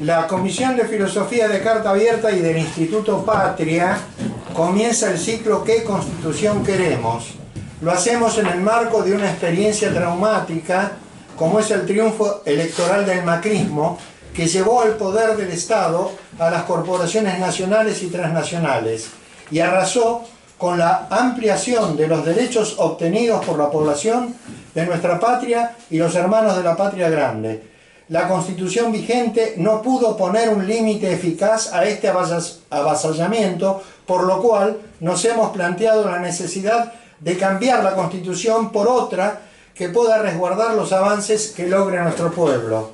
La Comisión de Filosofía de Carta Abierta y del Instituto Patria comienza el ciclo ¿Qué Constitución queremos? Lo hacemos en el marco de una experiencia traumática como es el triunfo electoral del macrismo, que llevó al poder del Estado a las corporaciones nacionales y transnacionales y arrasó con la ampliación de los derechos obtenidos por la población de nuestra patria y los hermanos de la patria grande. La Constitución vigente no pudo poner un límite eficaz a este avasallamiento, por lo cual nos hemos planteado la necesidad de cambiar la Constitución por otra que pueda resguardar los avances que logre nuestro pueblo.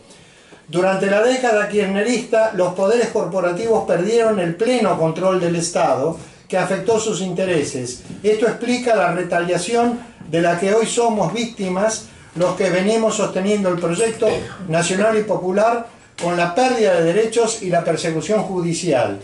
Durante la década kirchnerista, los poderes corporativos perdieron el pleno control del Estado, que afectó sus intereses. Esto explica la retaliación de la que hoy somos víctimas los que venimos sosteniendo el proyecto nacional y popular con la pérdida de derechos y la persecución judicial.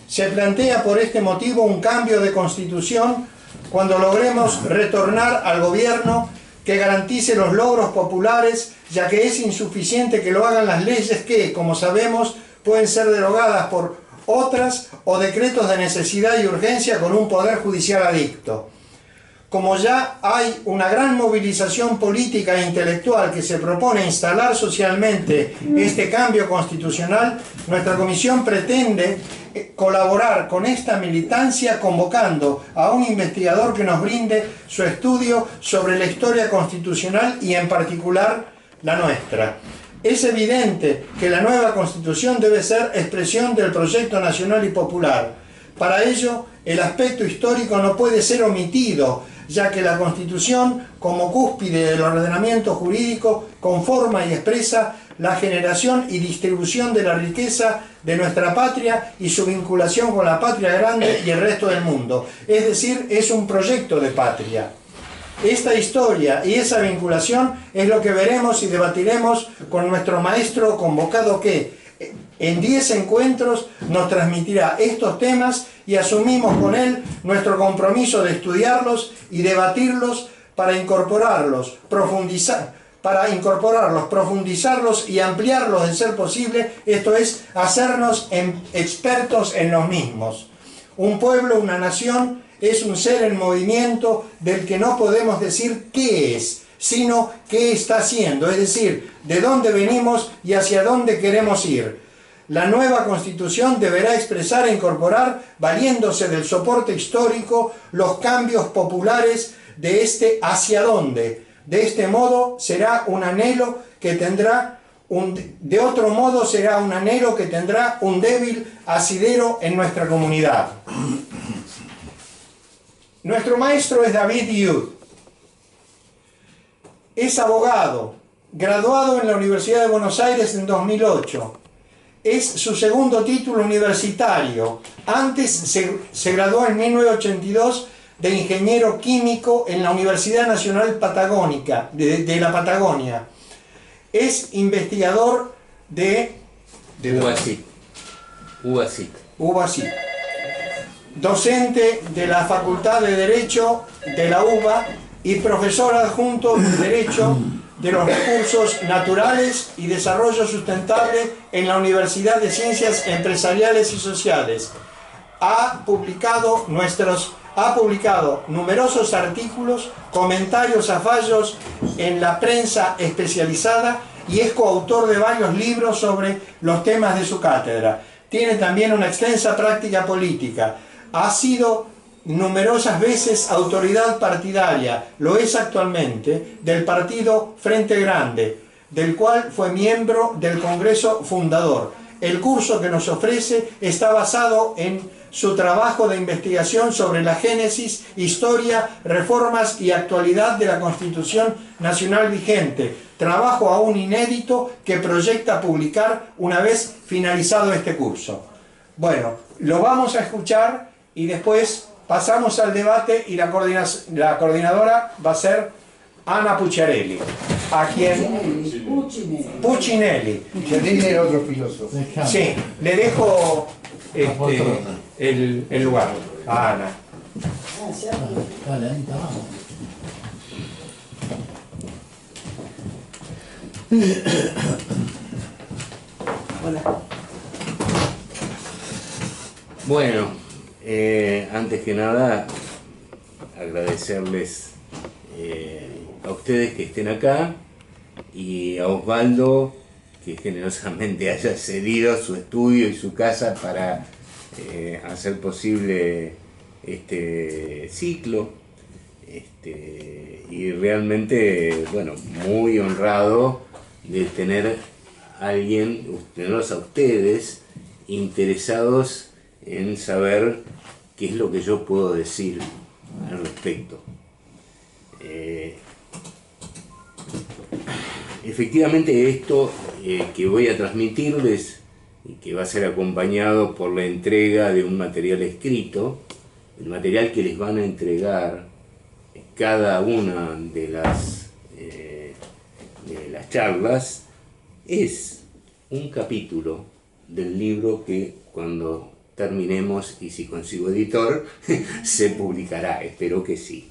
Se plantea por este motivo un cambio de constitución cuando logremos retornar al gobierno que garantice los logros populares, ya que es insuficiente que lo hagan las leyes que, como sabemos, pueden ser derogadas por otras o decretos de necesidad y urgencia con un poder judicial adicto. Como ya hay una gran movilización política e intelectual que se propone instalar socialmente este cambio constitucional, nuestra comisión pretende colaborar con esta militancia convocando a un investigador que nos brinde su estudio sobre la historia constitucional y en particular la nuestra. Es evidente que la nueva Constitución debe ser expresión del proyecto nacional y popular. Para ello, el aspecto histórico no puede ser omitido, ya que la Constitución, como cúspide del ordenamiento jurídico, conforma y expresa la generación y distribución de la riqueza de nuestra patria y su vinculación con la patria grande y el resto del mundo. Es decir, es un proyecto de patria. Esta historia y esa vinculación es lo que veremos y debatiremos con nuestro maestro convocado que en 10 encuentros nos transmitirá estos temas y asumimos con él nuestro compromiso de estudiarlos y debatirlos para incorporarlos, profundizarlos y ampliarlos de ser posible, esto es, hacernos expertos en los mismos. Un pueblo, una nación, es un ser en movimiento del que no podemos decir qué es, sino qué está haciendo, es decir, de dónde venimos y hacia dónde queremos ir. La nueva Constitución deberá expresar e incorporar, valiéndose del soporte histórico, los cambios populares de este hacia dónde. De este modo será un anhelo que tendrá de otro modo será un anhelo que tendrá un débil asidero en nuestra comunidad. Nuestro maestro es David Yud. Es abogado, graduado en la Universidad de Buenos Aires en 2008. Es su segundo título universitario. Antes se graduó en 1982 de ingeniero químico en la Universidad Nacional Patagónica, de la Patagonia. Es investigador de UBASIT. Docente de la Facultad de Derecho de la UBA y profesor adjunto de Derecho de los Recursos Naturales y Desarrollo Sustentable en la Universidad de Ciencias Empresariales y Sociales. Ha publicado numerosos artículos, comentarios a fallos en la prensa especializada y es coautor de varios libros sobre los temas de su cátedra. Tiene también una extensa práctica política. Ha sido numerosas veces autoridad partidaria, lo es actualmente, del partido Frente Grande, del cual fue miembro del Congreso fundador. El curso que nos ofrece está basado en su trabajo de investigación sobre la génesis, historia, reformas y actualidad de la Constitución Nacional vigente, trabajo aún inédito que proyecta publicar una vez finalizado este curso. Bueno, lo vamos a escuchar y después pasamos al debate y la coordinadora va a ser Ana Pucciarelli, a quien... Puccinelli. Puccinelli era otro filósofo. Sí, le dejo el lugar a Ana. Dale, Anita, vamos. Hola. Bueno, antes que nada, agradecerles a ustedes que estén acá y a Osvaldo que generosamente haya cedido su estudio y su casa para hacer posible este ciclo. Y realmente, bueno, muy honrado de tener a alguien, tenerlos a ustedes interesados en saber qué es lo que yo puedo decir al respecto. Efectivamente esto que voy a transmitirles y que va a ser acompañado por la entrega de un material escrito, el material que les van a entregar cada una de las charlas es un capítulo del libro que cuando terminemos y si consigo editor se publicará, espero que sí.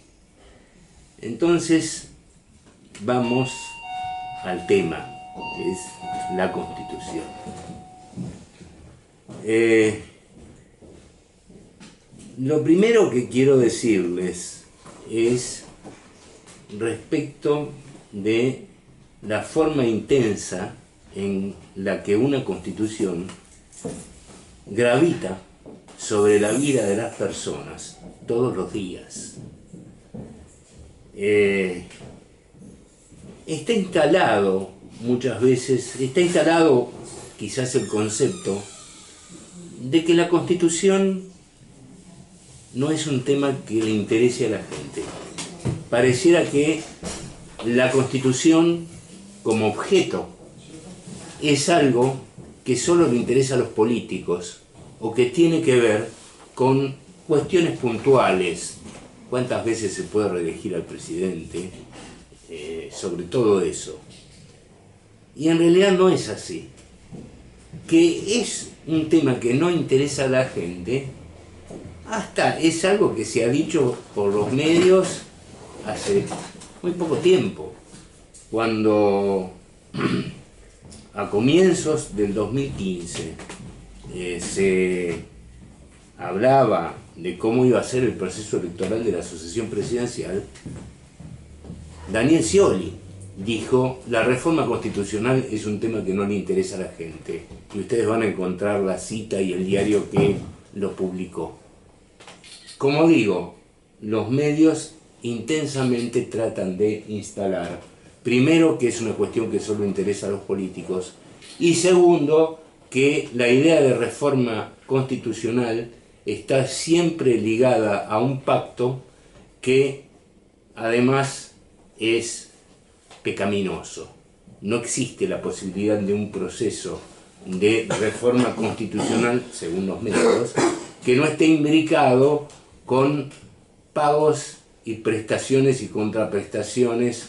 Entonces vamos al tema, que es la Constitución. Lo primero que quiero decirles es respecto de la forma intensa en la que una Constitución gravita sobre la vida de las personas todos los días. Está instalado muchas veces, quizás el concepto de que la Constitución no es un tema que le interese a la gente. Pareciera que la Constitución como objeto es algo que solo le interesa a los políticos o que tiene que ver con cuestiones puntuales. ¿Cuántas veces se puede reelegir al presidente? Sobre todo eso. Y en realidad no es así. Que es un tema que no interesa a la gente, hasta es algo que se ha dicho por los medios hace muy poco tiempo, cuando a comienzos del 2015 se hablaba de cómo iba a ser el proceso electoral de la sucesión presidencial. Daniel Scioli dijo: la reforma constitucional es un tema que no le interesa a la gente, y ustedes van a encontrar la cita y el diario que lo publicó. Como digo, los medios intensamente tratan de instalar, primero, que es una cuestión que solo interesa a los políticos, y segundo, que la idea de reforma constitucional está siempre ligada a un pacto que además es pecaminoso. No existe la posibilidad de un proceso de reforma constitucional, según los medios, que no esté imbricado con pagos y prestaciones y contraprestaciones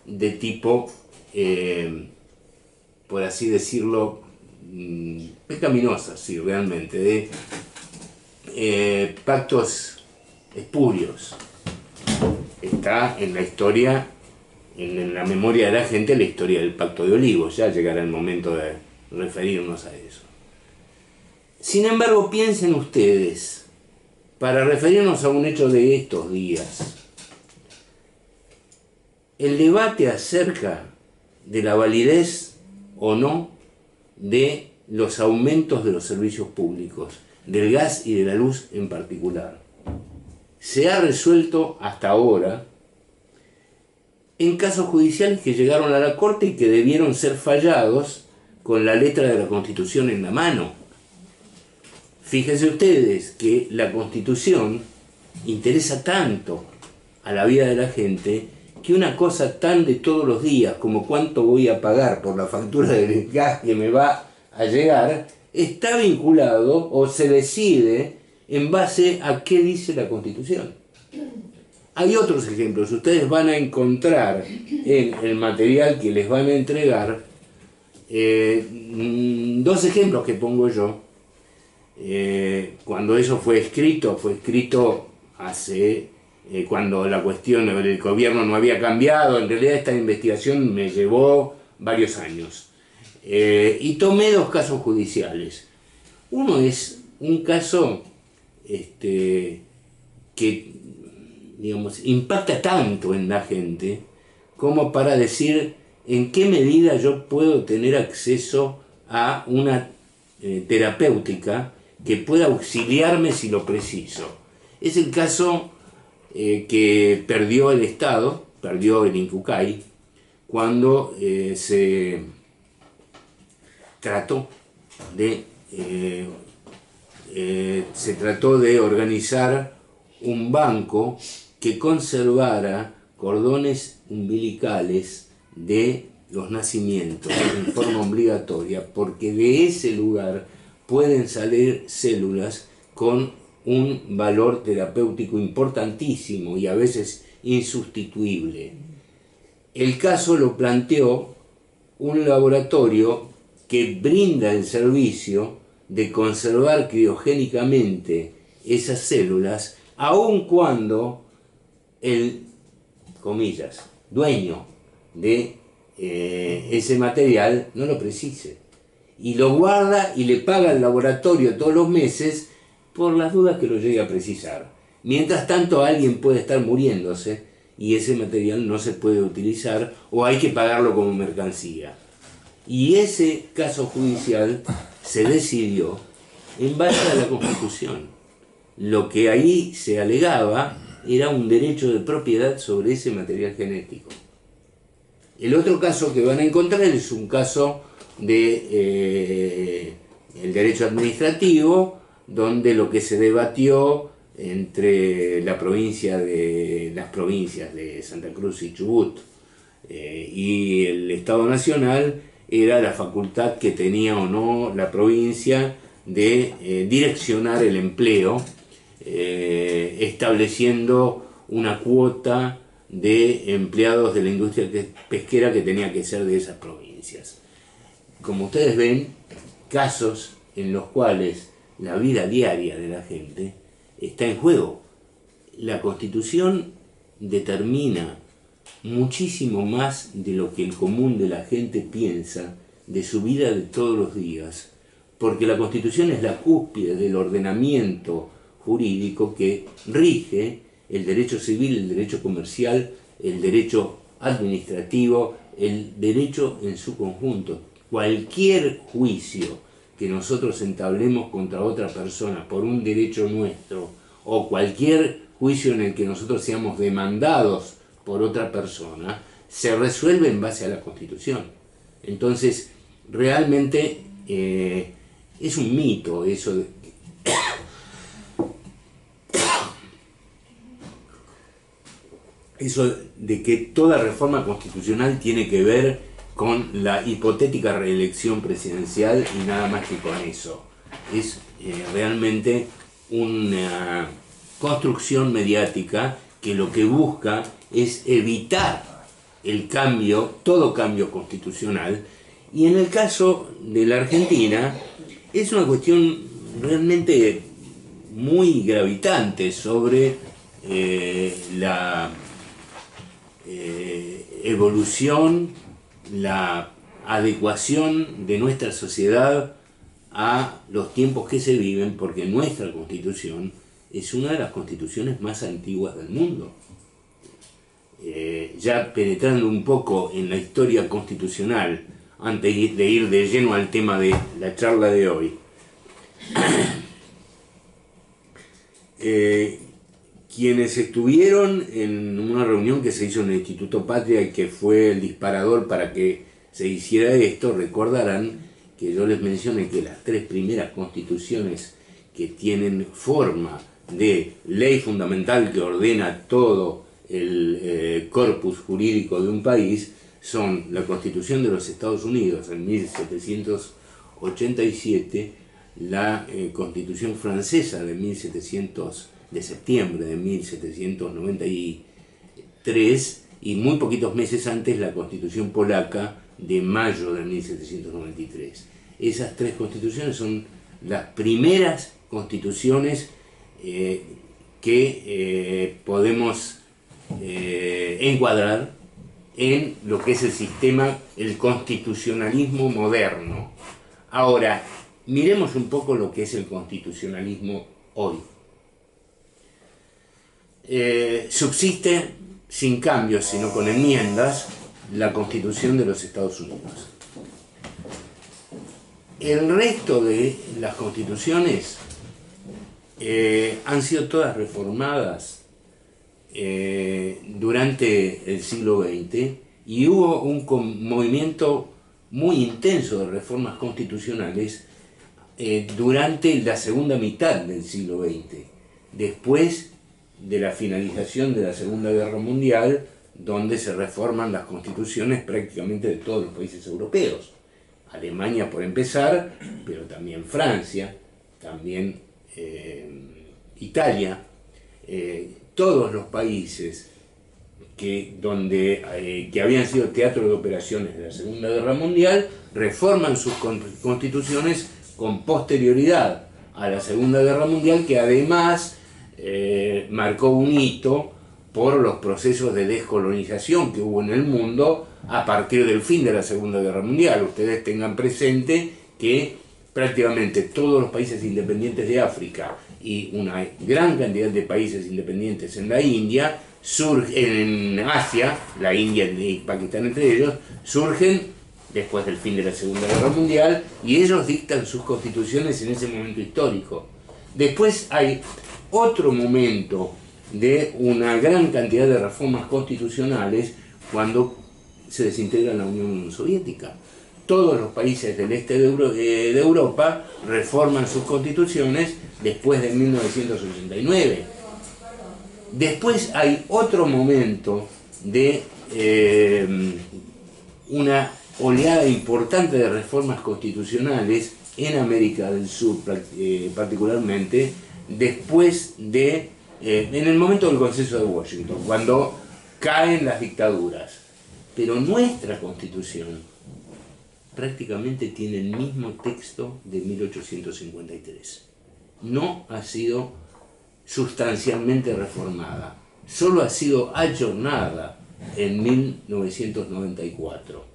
de tipo, por así decirlo, pecaminosas, sí, realmente, de pactos espurios. Está en la historia, en la memoria de la gente, la historia del Pacto de Olivos. Ya llegará el momento de referirnos a eso. Sin embargo, piensen ustedes, para referirnos a un hecho de estos días, el debate acerca de la validez o no de los aumentos de los servicios públicos, del gas y de la luz en particular, se ha resuelto hasta ahora en casos judiciales que llegaron a la Corte y que debieron ser fallados con la letra de la Constitución en la mano. Fíjense ustedes que la Constitución interesa tanto a la vida de la gente que una cosa tan de todos los días como cuánto voy a pagar por la factura del gas que me va a llegar está vinculado o se decide en base a qué dice la Constitución. Hay otros ejemplos, ustedes van a encontrar en el material que les van a entregar dos ejemplos que pongo yo. Cuando eso fue escrito hace, cuando la cuestión del gobierno no había cambiado. En realidad esta investigación me llevó varios años. Y tomé dos casos judiciales. Uno es un caso que, digamos, impacta tanto en la gente como para decir en qué medida yo puedo tener acceso a una terapéutica que pueda auxiliarme si lo preciso. Es el caso que perdió el Estado, perdió el Incucay, cuando se trató de organizar un banco que conservara cordones umbilicales de los nacimientos en forma obligatoria, porque de ese lugar pueden salir células con un valor terapéutico importantísimo y a veces insustituible. El caso lo planteó un laboratorio que brinda el servicio de conservar criogénicamente esas células, aun cuando el, comillas, dueño de ese material no lo precise. Y lo guarda y le paga al laboratorio todos los meses por las dudas que lo llegue a precisar. Mientras tanto, alguien puede estar muriéndose y ese material no se puede utilizar o hay que pagarlo como mercancía. Y ese caso judicial se decidió en base a la Constitución. Lo que ahí se alegaba era un derecho de propiedad sobre ese material genético. El otro caso que van a encontrar es un caso de el derecho administrativo, donde lo que se debatió entre las provincias de Santa Cruz y Chubut y el Estado Nacional era la facultad que tenía o no la provincia de direccionar el empleo, estableciendo una cuota de empleados de la industria pesquera que tenía que ser de esas provincias. Como ustedes ven, casos en los cuales la vida diaria de la gente está en juego. La Constitución determina muchísimo más de lo que el común de la gente piensa de su vida de todos los días, porque la Constitución es la cúspide del ordenamiento jurídico que rige el derecho civil, el derecho comercial, el derecho administrativo, el derecho en su conjunto. Cualquier juicio que nosotros entablemos contra otra persona por un derecho nuestro, o cualquier juicio en el que nosotros seamos demandados por otra persona, se resuelve en base a la Constitución. Entonces, realmente es un mito eso de que toda reforma constitucional tiene que ver con la hipotética reelección presidencial y nada más que con eso. Es realmente una construcción mediática que lo que busca es evitar el cambio, todo cambio constitucional, y en el caso de la Argentina es una cuestión realmente muy gravitante sobre la evolución, la adecuación de nuestra sociedad a los tiempos que se viven, porque nuestra Constitución es una de las constituciones más antiguas del mundo. Ya penetrando un poco en la historia constitucional, antes de ir de lleno al tema de la charla de hoy, quienes estuvieron en una reunión que se hizo en el Instituto Patria y que fue el disparador para que se hiciera esto, recordarán que yo les mencioné que las tres primeras constituciones que tienen forma de ley fundamental que ordena todo el corpus jurídico de un país son la Constitución de los Estados Unidos en 1787, la Constitución francesa de septiembre de 1793 y muy poquitos meses antes la Constitución polaca de mayo de 1793. Esas tres constituciones son las primeras constituciones que podemos encuadrar en lo que es el sistema, el constitucionalismo moderno. Ahora, miremos un poco lo que es el constitucionalismo hoy. subsiste sin cambios, sino con enmiendas, la Constitución de los Estados Unidos. El resto de las constituciones han sido todas reformadas durante el siglo XX, y hubo un movimiento muy intenso de reformas constitucionales durante la segunda mitad del siglo XX, después de la finalización de la Segunda Guerra Mundial, donde se reforman las constituciones prácticamente de todos los países europeos. Alemania por empezar, pero también Francia, también Italia, todos los países que habían sido teatro de operaciones de la Segunda Guerra Mundial reforman sus constituciones con posterioridad a la Segunda Guerra Mundial, que además marcó un hito por los procesos de descolonización que hubo en el mundo a partir del fin de la Segunda Guerra Mundial. Ustedes tengan presente que prácticamente todos los países independientes de África y una gran cantidad de países independientes en la India, en Asia, la India y Pakistán entre ellos, surgen después del fin de la Segunda Guerra Mundial, y ellos dictan sus constituciones en ese momento histórico. Después hay otro momento de una gran cantidad de reformas constitucionales cuando se desintegra la Unión Soviética. Todos los países del este de Europa reforman sus constituciones después de 1989. Después hay otro momento de una oleada importante de reformas constitucionales en América del Sur, particularmente después de en el momento del Consenso de Washington, cuando caen las dictaduras. Pero nuestra Constitución prácticamente tiene el mismo texto de 1853. No ha sido sustancialmente reformada, solo ha sido ayornada en 1994.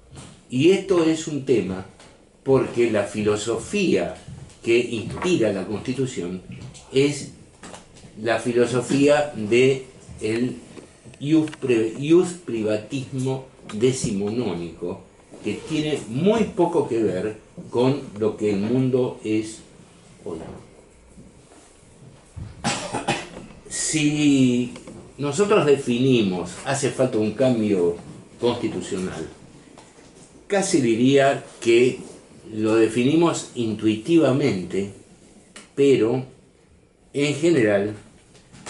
Y esto es un tema porque la filosofía que inspira la Constitución es la filosofía del ius privatismo decimonónico, que tiene muy poco que ver con lo que el mundo es hoy. Si nosotros definimos hace falta un cambio constitucional, casi diría que lo definimos intuitivamente, pero en general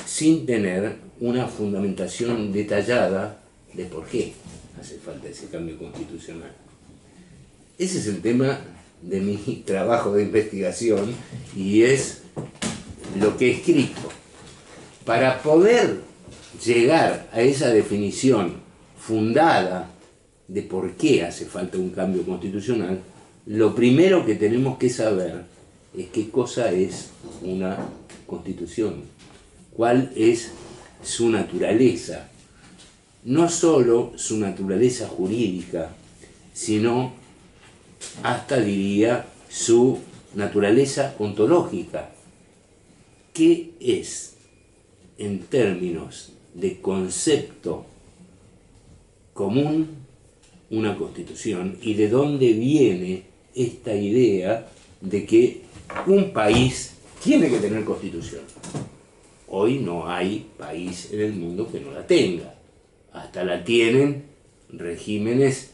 sin tener una fundamentación detallada de por qué hace falta ese cambio constitucional. Ese es el tema de mi trabajo de investigación y es lo que he escrito. Para poder llegar a esa definición fundada de por qué hace falta un cambio constitucional, lo primero que tenemos que saber es qué cosa es una constitución, cuál es su naturaleza, no solo su naturaleza jurídica, sino hasta diría su naturaleza ontológica. ¿Qué es, en términos de concepto común, una constitución, y de dónde viene esta idea de que un país tiene que tener constitución? Hoy no hay país en el mundo que no la tenga. Hasta la tienen regímenes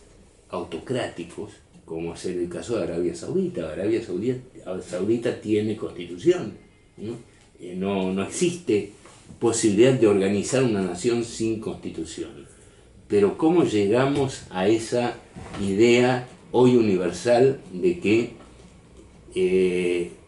autocráticos, como es el caso de Arabia Saudita. Arabia Saudita tiene constitución, ¿no? No existe posibilidad de organizar una nación sin constitución. Pero ¿cómo llegamos a esa idea hoy universal de que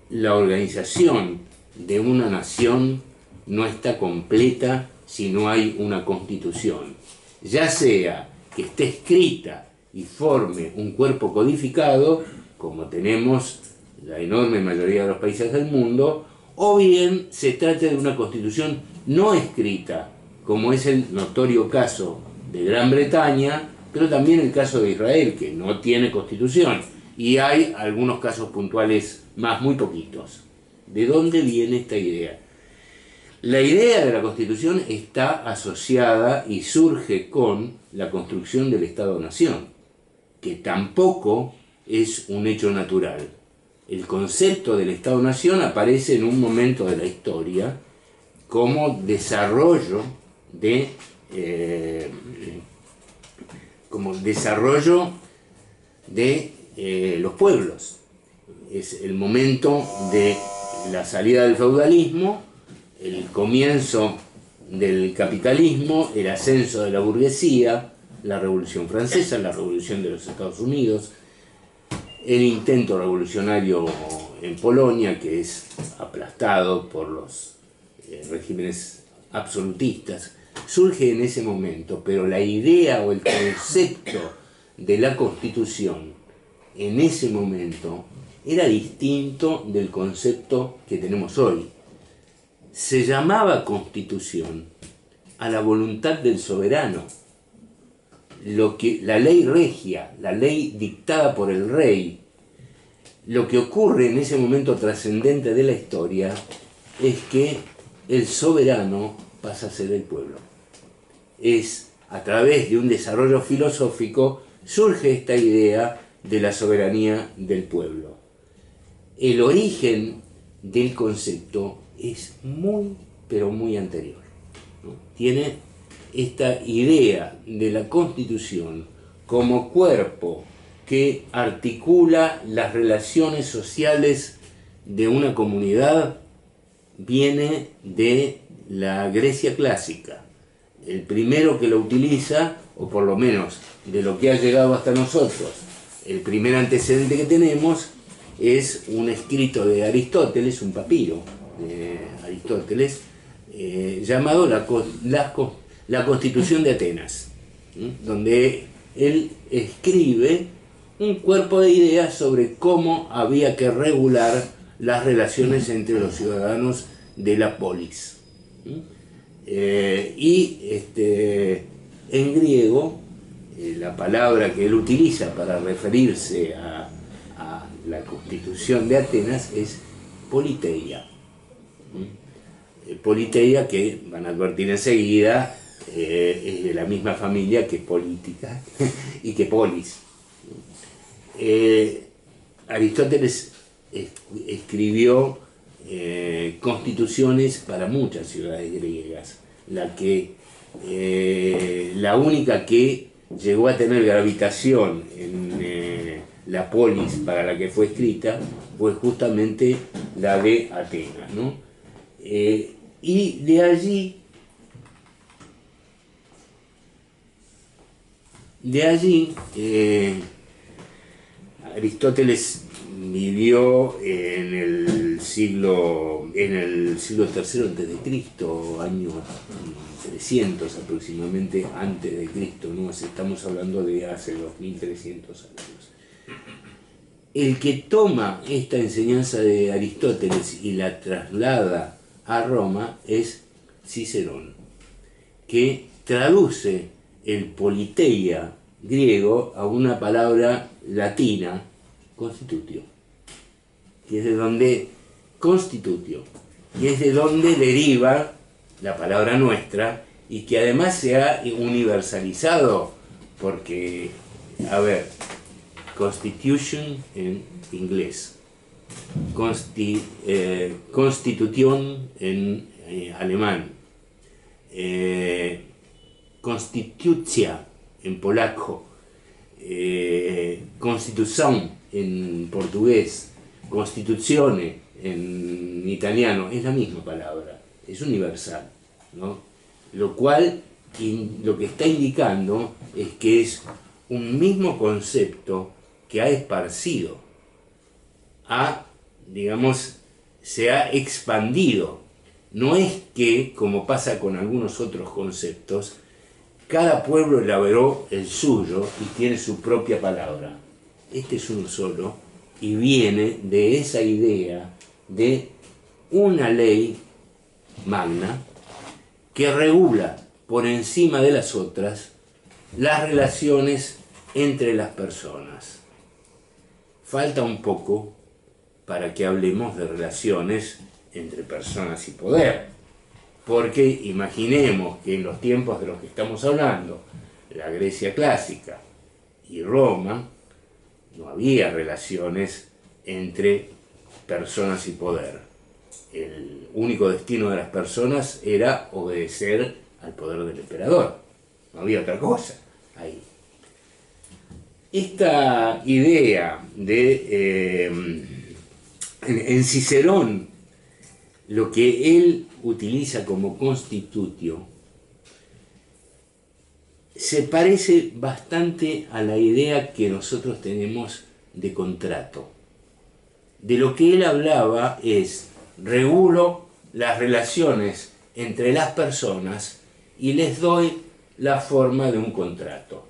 la organización de una nación no está completa si no hay una constitución? Ya sea que esté escrita y forme un cuerpo codificado, como tenemos la enorme mayoría de los países del mundo, o bien se trate de una constitución no escrita, como es el notorio caso de Gran Bretaña, pero también el caso de Israel, que no tiene constitución, y hay algunos casos puntuales más, muy poquitos. ¿De dónde viene esta idea? La idea de la Constitución está asociada y surge con la construcción del Estado-Nación, que tampoco es un hecho natural. El concepto del Estado-Nación aparece en un momento de la historia como desarrollo de los pueblos. Es el momento de la salida del feudalismo, el comienzo del capitalismo, el ascenso de la burguesía, la Revolución Francesa, la Revolución de los Estados Unidos, el intento revolucionario en Polonia, que es aplastado por los regímenes absolutistas, surge en ese momento, pero la idea o el concepto de la Constitución en ese momento era distinto del concepto que tenemos hoy. Se llamaba Constitución a la voluntad del soberano. La ley regia, la ley dictada por el rey. Lo que ocurre en ese momento trascendente de la historia es que el soberano pasa a ser el pueblo. Es a través de un desarrollo filosófico surge esta idea de la soberanía del pueblo. El origen del concepto es muy, pero muy anterior, ¿no? Tiene esta idea de la Constitución como cuerpo que articula las relaciones sociales de una comunidad, viene de la Grecia clásica. El primero que lo utiliza, o por lo menos de lo que ha llegado hasta nosotros, el primer antecedente que tenemos es un escrito de Aristóteles, un papiro de Aristóteles, llamado la Constitución de Atenas, donde él escribe un cuerpo de ideas sobre cómo había que regular las relaciones entre los ciudadanos de la polis. En griego, la palabra que él utiliza para referirse a la Constitución de Atenas es politeia. Politeia, que van a advertir enseguida, es de la misma familia que política y que polis. Aristóteles escribió constituciones para muchas ciudades griegas. La única que llegó a tener gravitación en la polis para la que fue escrita fue justamente la de Atenas, ¿no? Y de allí Aristóteles vivió en el siglo III a.C., año 300 aproximadamente antes de Cristo, ¿no? Estamos hablando de hace 2300 años. El que toma esta enseñanza de Aristóteles y la traslada a Roma es Cicerón, que traduce el politeia griego a una palabra latina, constitutio, que es de donde constitutio, y es de donde deriva la palabra nuestra, y que además se ha universalizado, porque, a ver, constitution en inglés, constitución en alemán, konstytucja en polaco, constitución en portugués, constituzione en italiano, es la misma palabra, es universal, ¿no? Lo cual lo que está indicando es que es un mismo concepto que ha esparcido, se ha expandido. No es que, como pasa con algunos otros conceptos, cada pueblo elaboró el suyo y tiene su propia palabra. Este es uno solo y viene de esa idea de una ley magna que regula por encima de las otras las relaciones entre las personas. Falta un poco para que hablemos de relaciones entre personas y poder, porque imaginemos que en los tiempos de los que estamos hablando, la Grecia clásica y Roma, no había relaciones entre personas y poder. El único destino de las personas era obedecer al poder del emperador. No había otra cosa ahí. Esta idea de, en Cicerón, lo que él utiliza como constitutio, se parece bastante a la idea que nosotros tenemos de contrato. De lo que él hablaba es, regulo las relaciones entre las personas y les doy la forma de un contrato.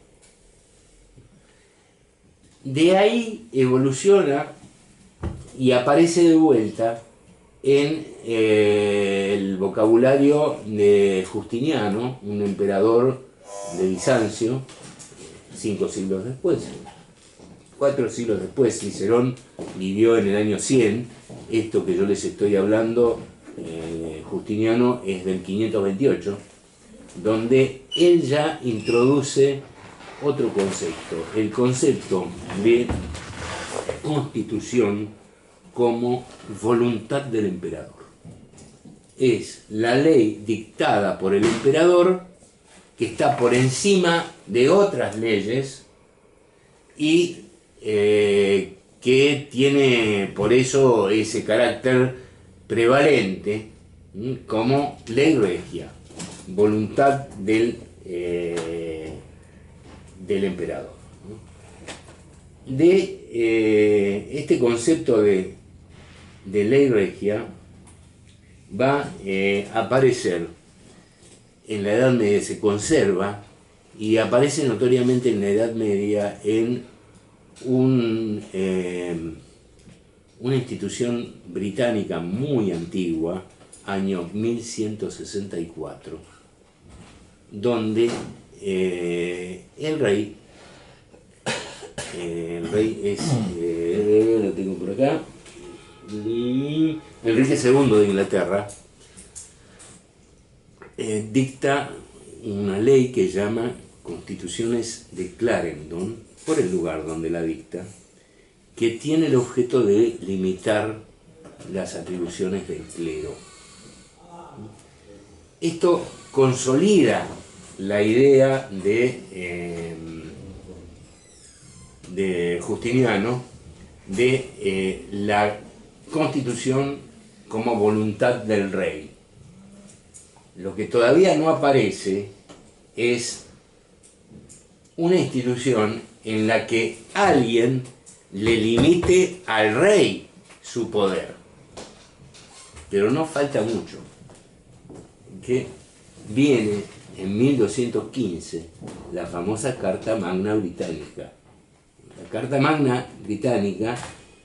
De ahí evoluciona y aparece de vuelta en el vocabulario de Justiniano, un emperador de Bizancio, 5 siglos después. 4 siglos después, Cicerón vivió en el año 100. Esto que yo les estoy hablando, Justiniano, es del 528, donde él ya introduce otro concepto, el concepto de constitución como voluntad del emperador. Es la ley dictada por el emperador que está por encima de otras leyes y que tiene por eso ese carácter prevalente como ley regia, voluntad del emperador. Este concepto de ley regia va a aparecer en la Edad Media, se conserva y aparece notoriamente en la Edad Media en una institución británica muy antigua, año 1164, donde el rey es, lo tengo por acá, Enrique II de Inglaterra, dicta una ley que llama Constituciones de Clarendon, por el lugar donde la dicta, que tiene el objeto de limitar las atribuciones del clero. Esto consolida la idea de Justiniano de la Constitución como voluntad del rey. Lo que todavía no aparece es una institución en la que alguien le limite al rey su poder. Pero no falta mucho, que viene en 1215 la famosa Carta Magna Británica. La Carta Magna Británica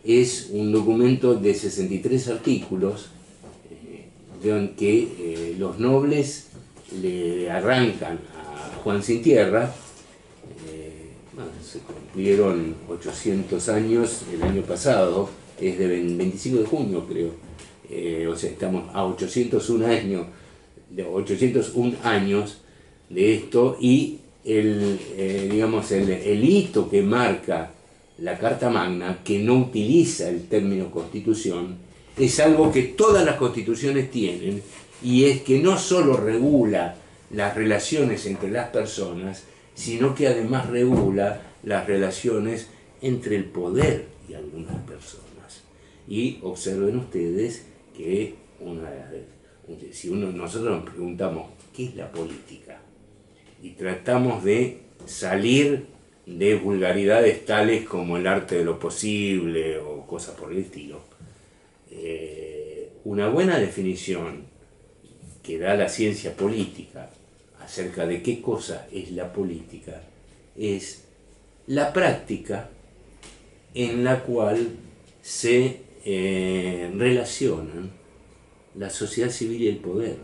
es un documento de 63 artículos en que los nobles le arrancan a Juan Sin Tierra. Se cumplieron 800 años el año pasado, es de 25 de junio creo, o sea, estamos a 801 años de esto, y digamos, el hito que marca la Carta Magna, que no utiliza el término constitución, es algo que todas las constituciones tienen, y es que no solo regula las relaciones entre las personas, sino que además regula las relaciones entre el poder y algunas personas. Y observen ustedes que nosotros nos preguntamos ¿qué es la política? Y tratamos de salir de vulgaridades tales como el arte de lo posible o cosas por el estilo. Una buena definición que da la ciencia política acerca de qué cosa es la política es la práctica en la cual se relacionan la sociedad civil y el poder.